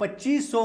2500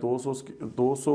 200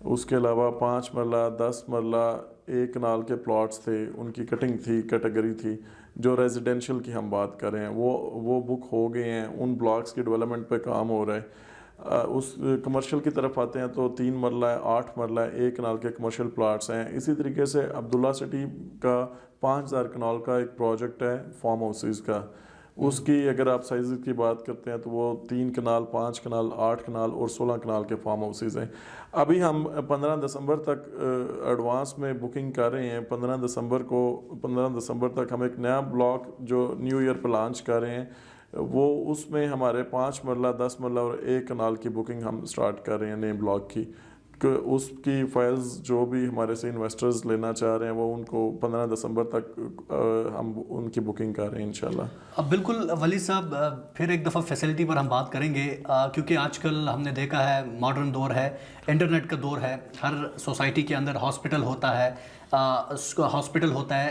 اس کے علاوہ 5 مرلہ 10 مرلہ 1 کنال کے پلاٹس تھے، ان کی کٹنگ تھی، کیٹیگری تھی. جو ریزیڈینشیل کی ہم بات کر رہے ہیں وہ بک ہو گئے ہیں، ان بلاکس کی ڈیولپمنٹ پہ کام ہو رہا ہے. اس کمرشل کی طرف آتے ہیں تو 3 مرلہ 8 مرلہ 1 کنال کے کمرشل پلاٹس ہیں. اسی طریقے سے عبداللہ سٹی کا 5000 کنال کا ایک پروجیکٹ ہے فارم ہاؤسز کا. اس کی اگر آپ سائز کی بات کرتے ہیں تو وہ 3 کنال 5 کنال 8 کنال اور 16 کنال کے فارم ہاؤسز ہیں. ابھی ہم 15 دسمبر تک ایڈوانس میں بکنگ کر رہے ہیں. 15 دسمبر تک ہم ایک نیا بلاک جو نیو ایئر پہ لانچ کر رہے ہیں، وہ اس میں ہمارے 5 مرلہ 10 مرلہ اور 1 کنال کی بکنگ ہم سٹارٹ کر رہے ہیں نئے بلاک کی. کہ اس کی فائلز جو بھی ہمارے سے انویسٹرز لینا چاہ رہے ہیں وہ ان کو 15 دسمبر تک ہم ان کی بکنگ کر رہے ہیں انشاءاللہ. بالکل ولید صاحب، پھر ایک دفعہ فیسلٹی پر ہم بات کریں گے، کیونکہ آج کل ہم نے دیکھا ہے ماڈرن دور ہے، انٹرنیٹ کا دور ہے. ہر سوسائٹی کے اندر ہاسپٹل ہوتا ہے،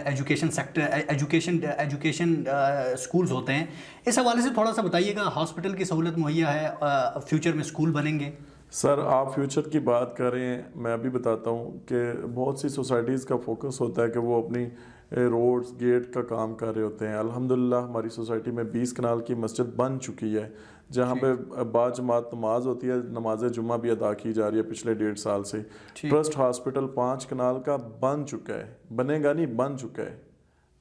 ایجوکیشن سیکٹر، ایجوکیشن اسکولز ہوتے ہیں. اس حوالے سے تھوڑا سا بتائیے گا، ہاسپٹل کی سہولت مہیا ہے، فیوچر میں اسکول بنیں گے؟ سر آپ فیوچر کی بات کر رہے ہیں، میں ابھی بتاتا ہوں کہ بہت سی سوسائٹیز کا فوکس ہوتا ہے کہ وہ اپنی روڈز گیٹ کا کام کر رہے ہوتے ہیں. الحمدللہ ہماری سوسائٹی میں 20 کنال کی مسجد بن چکی ہے، جہاں پہ با جماعت نماز ہوتی ہے، نماز جمعہ بھی ادا کی جا رہی ہے پچھلے 1.5 سال سے. ٹرسٹ ہاسپٹل 5 کنال کا بن چکا ہے، بنے گا نہیں، بن چکا ہے،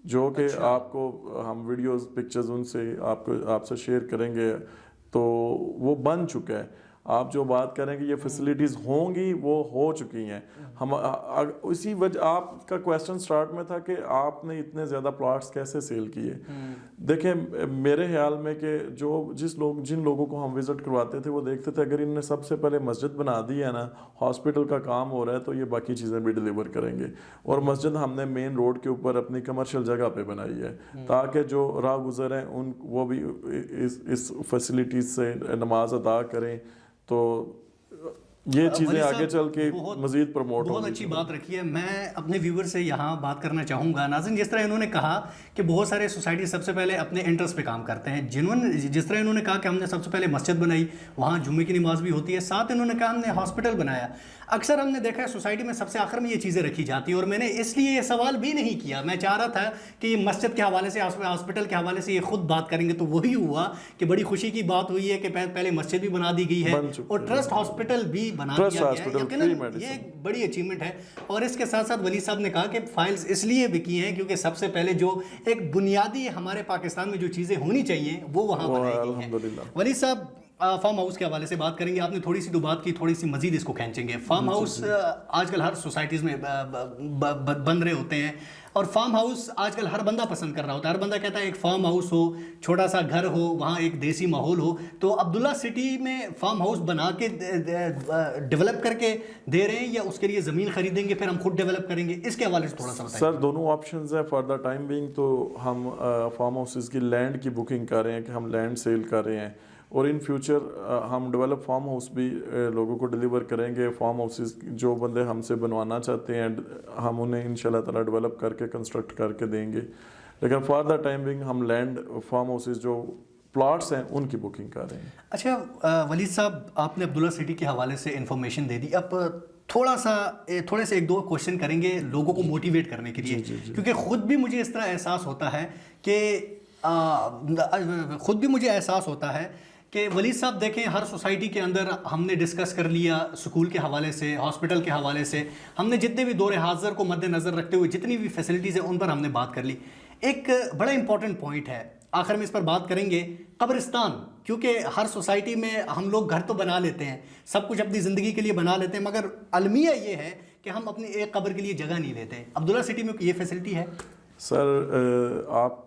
جو کہ آپ کو ہم ویڈیوز پکچرز ان سے آپ سے شیئر کریں گے. تو وہ بن چکا ہے. آپ جو بات کریں کہ یہ فیسلٹیز ہوں گی، وہ ہو چکی ہیں. ہم اسی وجہ آپ کا کویسچن سٹارٹ میں تھا کہ آپ نے اتنے زیادہ پلاٹس کیسے سیل کیے. دیکھیں میرے خیال میں کہ جن لوگوں کو ہم وزٹ کرواتے تھے وہ دیکھتے تھے اگر ان نے سب سے پہلے مسجد بنا دی ہے نا، ہاسپٹل کا کام ہو رہا ہے، تو یہ باقی چیزیں بھی ڈیلیور کریں گے. اور مسجد ہم نے مین روڈ کے اوپر اپنی کمرشل جگہ پہ بنائی ہے تاکہ جو راہ گزر ہیں وہ بھی اس فیسلٹیز سے نماز ادا کریں. تو یہ چیزیں آگے چل کے مزید پروموٹ ہوں گی. بہت اچھی بات رکھی ہے. میں اپنے ویور سے یہاں بات کرنا چاہوں گا. ناظرین، جس طرح انہوں نے کہا کہ بہت سارے سوسائٹی سب سے پہلے اپنے انٹرسٹ پہ کام کرتے ہیں، جس طرح انہوں نے کہا کہ ہم نے سب سے پہلے مسجد بنائی، وہاں جمعے کی نماز بھی ہوتی ہے، ساتھ انہوں نے کہا ہم نے ہاسپٹل بنایا. اکثر ہم نے دیکھا ہے سوسائٹی میں سب سے آخر میں یہ چیزیں رکھی جاتی ہیں، اور میں نے اس لیے یہ سوال بھی نہیں کیا. میں چاہ رہا تھا کہ یہ مسجد کے حوالے سے، ہاسپٹل کے حوالے سے یہ خود بات کریں گے، تو وہی ہوا کہ بڑی خوشی کی بات ہوئی ہے کہ پہلے مسجد بھی بنا دی گئی ہے اور ٹرسٹ ہاسپٹل بھی بنا دیا گیا ہے. یہ ایک بڑی اچیومنٹ ہے. اور اس کے ساتھ ساتھ ولی صاحب نے کہا کہ فائلز اس لیے بھی کی ہیں کیونکہ سب سے پہلے جو ایک بنیادی ہمارے پاکستان میں جو چیزیں ہونی چاہیے وہ وہاں بنائی گئی ہیں. ولی صاحب، فارم ہاؤس کے حوالے سے بات کریں گے. آپ نے تھوڑی سی تو بات کی، تھوڑی سی مزید اس کو کھینچیں گے. فارم ہاؤس آج کل ہر سوسائٹیز میں بن رہے ہوتے ہیں، اور فارم ہاؤس آج کل ہر بندہ پسند کر رہا ہوتا ہے. ہر بندہ کہتا ہے ایک فارم ہاؤس ہو، چھوٹا سا گھر ہو، وہاں ایک دیسی ماحول ہو. تو عبداللہ سٹی میں فارم ہاؤس بنا کے ڈیولپ کر کے دے رہے ہیں، یا اس کے لیے زمین خریدیں گے پھر ہم خود ڈیولپ کریں گے؟ اس کے حوالے سے تھوڑا سا بتائیں. سر دونوں آپشنز ہیں. فار دا ٹائم بینگ تو ہم فارم ہاؤسز کی لینڈ کی بکنگ کر رہے ہیں کہ ہم لینڈ سیل کر رہے ہیں، اور ان فیوچر ہم ڈیولپ فارم ہاؤس بھی لوگوں کو ڈیلیور کریں گے. فارم ہاؤسز جو بندے ہم سے بنوانا چاہتے ہیں ہم انہیں انشاءاللہ تعالیٰ ڈیولپ کر کے کنسٹرکٹ کر کے دیں گے. لیکن فار دا ٹائم بینگ ہم لینڈ فارم ہاؤسز جو پلاٹس ہیں ان کی بکنگ کر رہے ہیں. اچھا ولید صاحب، آپ نے عبداللہ سٹی کے حوالے سے انفارمیشن دے دی. اب تھوڑے سے ایک دو کوشچن کریں گے لوگوں کو موٹیویٹ کرنے کے لیے، کیونکہ خود بھی مجھے اس طرح احساس ہوتا ہے کہ ولید صاحب دیکھیں، ہر سوسائٹی کے اندر ہم نے ڈسکس کر لیا، سکول کے حوالے سے، ہاسپٹل کے حوالے سے، ہم نے جتنے بھی دور حاضر کو مد نظر رکھتے ہوئے جتنی بھی فیسلٹیز ہیں ان پر ہم نے بات کر لی. ایک بڑا امپورٹنٹ پوائنٹ ہے، آخر میں اس پر بات کریں گے، قبرستان. کیونکہ ہر سوسائٹی میں ہم لوگ گھر تو بنا لیتے ہیں، سب کچھ اپنی زندگی کے لیے بنا لیتے ہیں، مگر المیہ یہ ہے کہ ہم اپنی ایک قبر کے لیے جگہ نہیں لیتے. عبداللہ سٹی میں یہ فیسلٹی ہے؟ سر آپ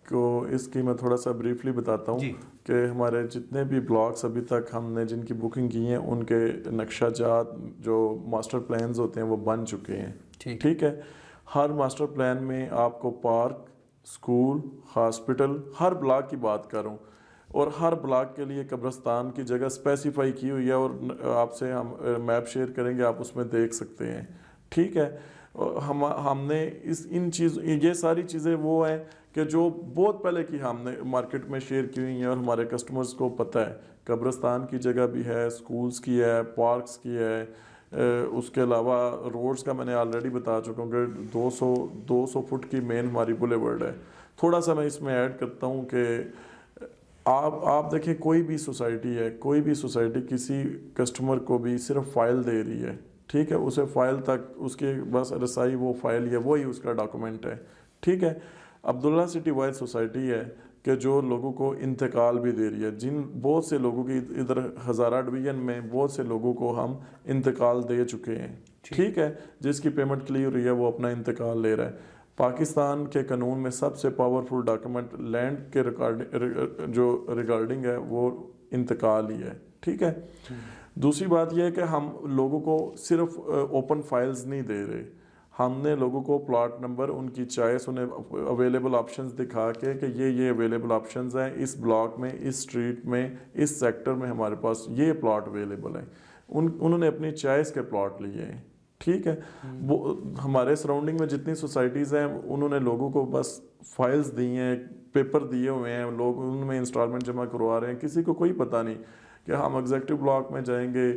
کو اس کی میں تھوڑا سا بریفلی بتاتا ہوں کہ ہمارے جتنے بھی بلاکس ابھی تک ہم نے جن کی بکنگ کی ہیں ان کے نقشہ جات جو ماسٹر پلانز ہوتے ہیں وہ بن چکے ہیں. ٹھیک ہے. ہر ماسٹر پلان میں آپ کو پارک، اسکول، ہاسپٹل، ہر بلاک کی بات کروں، اور ہر بلاک کے لیے قبرستان کی جگہ اسپیسیفائی کی ہوئی ہے، اور آپ سے ہم میپ شیئر کریں گے، آپ اس میں دیکھ سکتے ہیں. ٹھیک ہے. ہم نے یہ ساری چیزیں وہ ہیں کہ جو بہت پہلے کی ہم نے مارکیٹ میں شیئر کی ہوئی ہیں، اور ہمارے کسٹمرز کو پتہ ہے. قبرستان کی جگہ بھی ہے، اسکولز کی ہے، پارکس کی ہے، اس کے علاوہ روڈز کا میں نے آلریڈی بتا چکا ہوں کہ 200 فٹ کی مین ہماری بولیورڈ ہے. تھوڑا سا میں اس میں ایڈ کرتا ہوں کہ آپ دیکھیں کوئی بھی سوسائٹی کسی کسٹمر کو بھی صرف فائل دے رہی ہے, ٹھیک ہے, اسے فائل تک اس کے بس رسائی وہ فائل ہے, وہی اس کا ڈاکومنٹ ہے, ٹھیک ہے. عبداللہ سٹی وائز سوسائٹی ہے کہ جو لوگوں کو انتقال بھی دے رہی ہے, بہت سے لوگوں کی ادھر ہزارہ ڈویژن میں بہت سے لوگوں کو ہم انتقال دے چکے ہیں, ٹھیک ہے, جس کی پیمنٹ کلیئر ہوئی ہے وہ اپنا انتقال لے رہا ہے. پاکستان کے قانون میں سب سے پاورفل ڈاکومنٹ لینڈ کے جو ریگارڈنگ ہے وہ انتقال ہی ہے, ٹھیک ہے. دوسری بات یہ ہے کہ ہم لوگوں کو صرف اوپن فائلز نہیں دے رہے, ہم نے لوگوں کو پلاٹ نمبر, ان کی چوائس, انہیں اویلیبل آپشنز دکھا کے کہ یہ اویلیبل آپشنز ہیں اس بلاک میں, اس اسٹریٹ میں, اس سیکٹر میں ہمارے پاس یہ پلاٹ اویلیبل ہیں. انہوں نے اپنی چوائس کے پلاٹ لیے ہیں, ٹھیک ہے. وہ ہمارے سراؤنڈنگ میں جتنی سوسائٹیز ہیں انہوں نے لوگوں کو بس فائلز دی ہیں, پیپر دیے ہوئے ہیں, لوگ ان میں انسٹالمنٹ جمع کروا رہے ہیں. کسی کو کوئی پتہ نہیں کہ ہم ایگزیکٹو بلاک میں جائیں گے,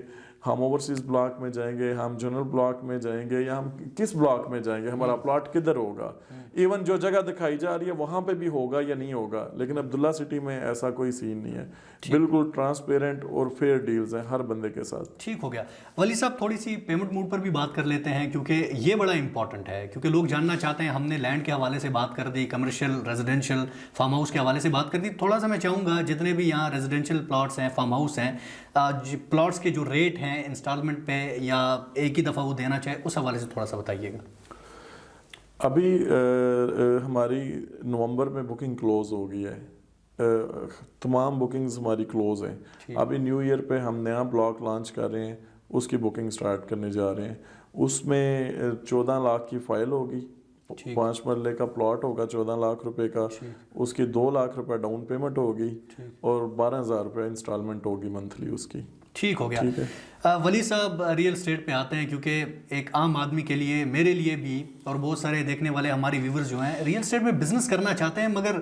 ہم اوورسیز بلاک میں جائیں گے, ہم جنرل بلاک میں جائیں گے, یا ہم کس بلاک میں جائیں گے, ہمارا پلاٹ کدھر ہوگا. ایون جو جگہ دکھائی جا رہی ہے وہاں پہ بھی ہوگا یا نہیں ہوگا, لیکن عبداللہ سٹی میں ایسا کوئی سین نہیں ہے. بالکل ٹرانسپیرنٹ اور فیئر ڈیلز ہیں ہر بندے کے ساتھ. ٹھیک ہو گیا. ولی صاحب تھوڑی سی پیمنٹ موڈ پر بھی بات کر لیتے ہیں, کیونکہ یہ بڑا امپورٹنٹ ہے, کیونکہ لوگ جاننا چاہتے ہیں. ہم نے لینڈ کے حوالے سے بات کر دی, کمرشل, ریزیڈینشیل, فارم ہاؤس کے حوالے سے بات کر دی. تھوڑا سا میں چاہوں گا جتنے بھی یہاں ریزیڈینشیل پلاٹس ہیں, فارم ہاؤس ہیں, پلاٹس کے جو ریٹ ہیں انسٹالمنٹ پہ یا ایک ہی دفعہ وہ دینا چاہے, اس حوالے سے تھوڑا سا بتائیے گا. ابھی ہماری نومبر میں بکنگ کلوز ہو گئی ہے, تمام بکنگز ہماری کلوز ہیں. ابھی نیو ایئر پہ ہم نیا بلاک لانچ کر رہے ہیں, اس کی بکنگ سٹارٹ کرنے جا رہے ہیں. اس میں 14 لاکھ کی فائل ہوگی, 5 مرلے کا پلاٹ ہوگا 14 لاکھ روپے کا, اس کی 2 لاکھ روپے ڈاؤن پیمنٹ ہوگی اور 12,000 روپے انسٹالمنٹ ہوگی منتھلی اس کی. ٹھیک ہو گیا. ولی صاحب ریئل اسٹیٹ پہ آتے ہیں, کیونکہ ایک عام آدمی کے لیے, میرے لیے بھی, اور بہت سارے دیکھنے والے ہماری ویورز جو ہیں ریئل اسٹیٹ میں بزنس کرنا چاہتے ہیں مگر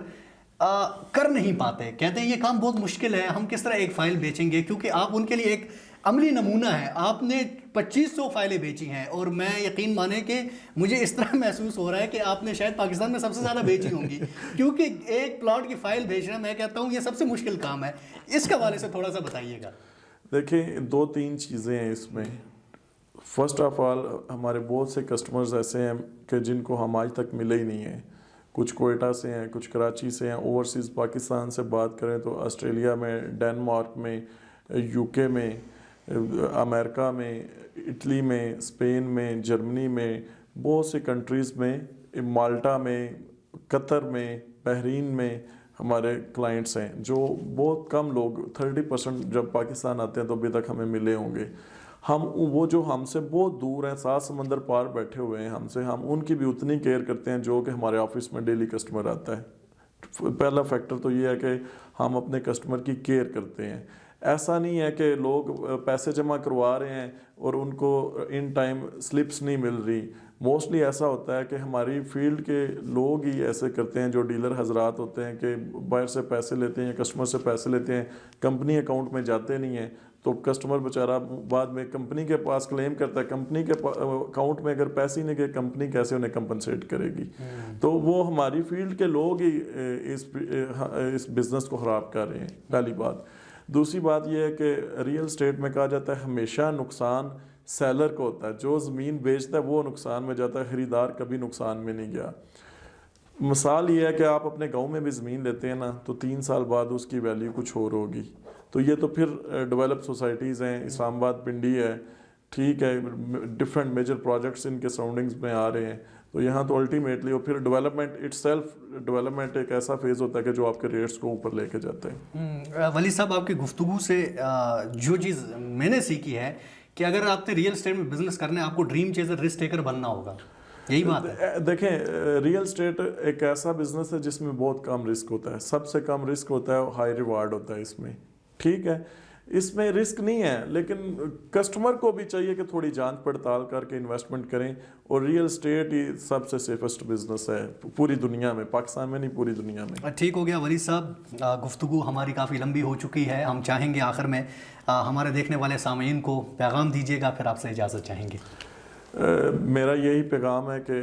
کر نہیں پاتے. کہتے ہیں یہ کام بہت مشکل ہے, ہم کس طرح ایک فائل بیچیں گے, کیونکہ آپ ان کے لیے ایک عملی نمونہ ہے. آپ نے 2500 فائلیں بیچی ہیں, اور میں یقین مانیں کہ مجھے اس طرح محسوس ہو رہا ہے کہ آپ نے شاید پاکستان میں سب سے زیادہ بیچی ہوں گی, کیونکہ ایک پلاٹ کی فائل بیچنا, میں کہتا ہوں یہ سب سے مشکل کام ہے. اس کے حوالے سے تھوڑا سا بتائیے گا. دیکھیں 2-3 چیزیں ہیں اس میں. فرسٹ آف آل ہمارے بہت سے کسٹمرز ایسے ہیں کہ جن کو ہم آج تک ملے ہی نہیں ہیں. کچھ کوئٹہ سے ہیں, کچھ کراچی سے ہیں, اوورسیز پاکستان سے بات کریں تو آسٹریلیا میں, ڈینمارک میں, یو کے میں, امریکہ میں, اٹلی میں, اسپین میں, جرمنی میں, بہت سے کنٹریز میں, مالٹا میں, قطر میں, بحرین میں ہمارے کلائنٹس ہیں. جو بہت کم لوگ 30% جب پاکستان آتے ہیں تو ابھی تک ہمیں ملے ہوں گے. ہم وہ جو ہم سے بہت دور ہیں, 7 سمندر پار بیٹھے ہوئے ہیں ہم سے, ہم ان کی بھی اتنی کیئر کرتے ہیں جو کہ ہمارے آفس میں ڈیلی کسٹمر آتا ہے. پہلا فیکٹر تو یہ ہے کہ ہم اپنے کسٹمر کی کیئر کرتے ہیں. ایسا نہیں ہے کہ لوگ پیسے جمع کروا رہے ہیں اور ان کو ان ٹائم سلپس نہیں مل رہی. موسٹلی ایسا ہوتا ہے کہ ہماری فیلڈ کے لوگ ہی ایسے کرتے ہیں, جو ڈیلر حضرات ہوتے ہیں کہ بائر سے پیسے لیتے ہیں, کسٹمر سے پیسے لیتے ہیں, کمپنی اکاؤنٹ میں جاتے نہیں ہیں, تو کسٹمر بیچارہ بعد میں کمپنی کے پاس کلیم کرتا ہے. کمپنی کے اکاؤنٹ میں اگر پیسے نہیں گئے, کمپنی کیسے انہیں کمپنسیٹ کرے گی؟ تو وہ ہماری فیلڈ کے لوگ ہی اس بزنس کو خراب کر رہے ہیں, پہلی بات. دوسری بات یہ ہے کہ ریئل اسٹیٹ میں کہا جاتا ہے ہمیشہ نقصان سیلر کو ہوتا ہے. جو زمین بیچتا ہے وہ نقصان میں جاتا ہے, خریدار کبھی نقصان میں نہیں گیا. مثال یہ ہے کہ آپ اپنے گاؤں میں بھی زمین لیتے ہیں نا, تو 3 سال بعد اس کی ویلیو کچھ اور ہوگی. تو یہ تو پھر ڈیولپ سوسائٹیز ہیں, اسلام آباد پنڈی ہے, ٹھیک ہے, ڈفرینٹ میجر پروجیکٹس ان کے سراؤنڈنگز میں آ رہے ہیں. تو یہاں تو الٹیمیٹلی اور پھر ڈیولپمنٹ اٹ سیلف, ڈیولپمنٹ ایک ایسا فیز ہوتا ہے کہ جو آپ کے ریٹس کو اوپر لے کے جاتے ہیں. ولی صاحب آپ کی گفتگو سے جو چیز میں نے سیکھی ہے کہ اگر آپ نے ریئل اسٹیٹ میں بزنس کرنا ہے, آپ کو ڈریم چیزر, رسک ٹیکر بننا ہوگا. یہی بات ہے. دیکھیں ریئل اسٹیٹ ایک ایسا بزنس ہے جس میں بہت کم رسک ہوتا ہے. سب سے کم رسک ہوتا ہے, ہائی ریوارڈ ہوتا ہے اس میں, ٹھیک ہے. اس میں رسک نہیں ہے، لیکن کسٹمر کو بھی چاہیے کہ تھوڑی جانچ پڑتال کر کے انویسٹمنٹ کریں. اور ریئل اسٹیٹ ہی سب سے سیفسٹ بزنس ہے پوری دنیا میں، پاکستان میں نہیں پوری دنیا میں. ٹھیک ہو گیا ولید صاحب، گفتگو ہماری کافی لمبی ہو چکی ہے. ہم چاہیں گے آخر میں ہمارے دیکھنے والے سامعین کو پیغام دیجیے گا، پھر آپ سے اجازت چاہیں گے. میرا یہی پیغام ہے کہ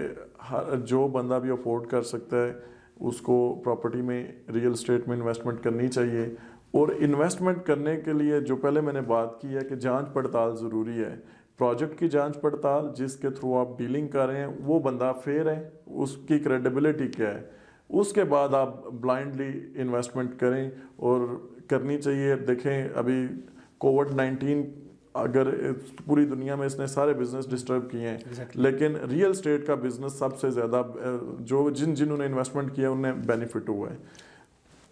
جو بندہ بھی افورڈ کر سکتا ہے اس کو پراپرٹی میں، ریئل اسٹیٹ میں انویسٹمنٹ کرنی چاہیے. اور انویسٹمنٹ کرنے کے لیے جو پہلے میں نے بات کی ہے کہ جانچ پڑتال ضروری ہے. پروجیکٹ کی جانچ پڑتال، جس کے تھرو آپ ڈیلنگ کر رہے ہیں وہ بندہ فیئر ہے، اس کی کریڈیبلٹی کیا ہے. اس کے بعد آپ بلائنڈلی انویسٹمنٹ کریں، اور کرنی چاہیے. دیکھیں ابھی کووڈ-19 اگر پوری دنیا میں اس نے سارے بزنس ڈسٹرب کیے ہیں، لیکن ریئل اسٹیٹ کا بزنس سب سے زیادہ جنہوں نے انویسٹمنٹ کیا انہیں بینیفٹ ہوا ہے.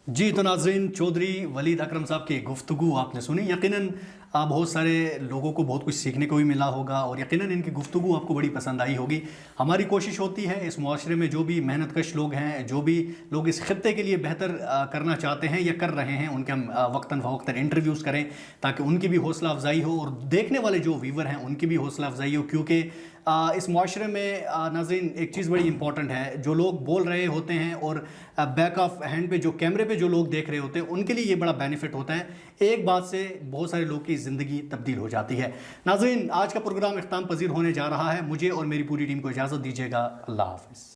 جی تو ناظرین، چودھری ولید اکرم صاحب کی گفتگو آپ نے سنی. یقیناً بہت سارے لوگوں کو بہت کچھ سیکھنے کو بھی ملا ہوگا، اور یقیناً ان کی گفتگو آپ کو بڑی پسند آئی ہوگی. ہماری کوشش ہوتی ہے اس معاشرے میں جو بھی محنت کش لوگ ہیں، جو بھی لوگ اس خطے کے لیے بہتر کرنا چاہتے ہیں یا کر رہے ہیں، ان کے ہم وقتاً فوقتاً انٹرویوز کریں تاکہ ان کی بھی حوصلہ افزائی ہو، اور دیکھنے والے جو ویور ہیں ان کی بھی حوصلہ افزائی ہو. کیونکہ اس معاشرے میں ناظرین ایک چیز بڑی امپورٹنٹ ہے، جو لوگ بول رہے ہوتے ہیں اور بیک آف ہینڈ پہ جو کیمرے پہ جو لوگ دیکھ رہے ہوتے ہیں ان کے لیے یہ بڑا بینیفٹ ہوتا ہے. ایک بات سے بہت سارے لوگ کی زندگی تبدیل ہو جاتی ہے. ناظرین، آج کا پروگرام اختتام پذیر ہونے جا رہا ہے. مجھے اور میری پوری ٹیم کو اجازت دیجیے گا. اللہ حافظ.